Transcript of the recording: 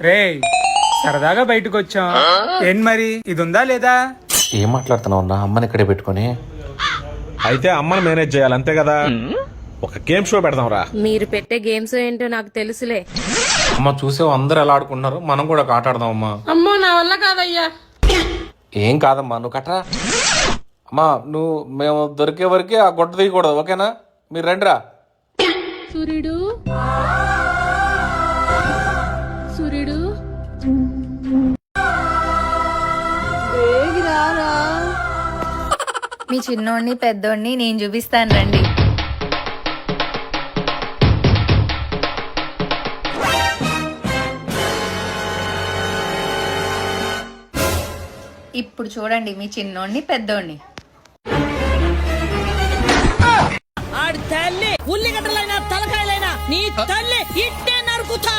రే సరదాగా బయటకు వచ్చాం. ఏం మరి ఇది ఉందా లేదా? ఏం మాట్లాడుతున్నావు నా అమ్మని ఇక్కడే పెట్టుకుని? అయితే అమ్మని మేనేజ్ చేయాలి అంతే కదా. ఒక గేమ్ షో పెడదాం రా. మీరు పెట్టే గేమ్స్ ఏంటో నాకు తెలుసులే. అమ్మ చూసావు అందరు ఎలా ఆడుకుంటున్నారు, మనం కూడా ఒక ఆట ఆడదాం అమ్మా. అమ్మో నా వల్ల కాదయ్యా. ఏం కాదమ్మా నువ్వు కట్టరా. అమ్మా నువ్వు మేము దొరికే వరకే ఆ గొడ్డ తీయకూడదు, ఓకేనా? మీరు రండిరా. సూర్యుడు సూర్యుడు మీ చిన్నోడిని పెద్దోడిని నేను చూపిస్తాను రండి. ఇప్పుడు చూడండి మీ చిన్నోడిని పెద్దోడిని. ఆడి తల్లి ఉల్లిగడ్డలైనా తలకాయలైనా నీ తల్లి ఇట్టే నరుకుతా.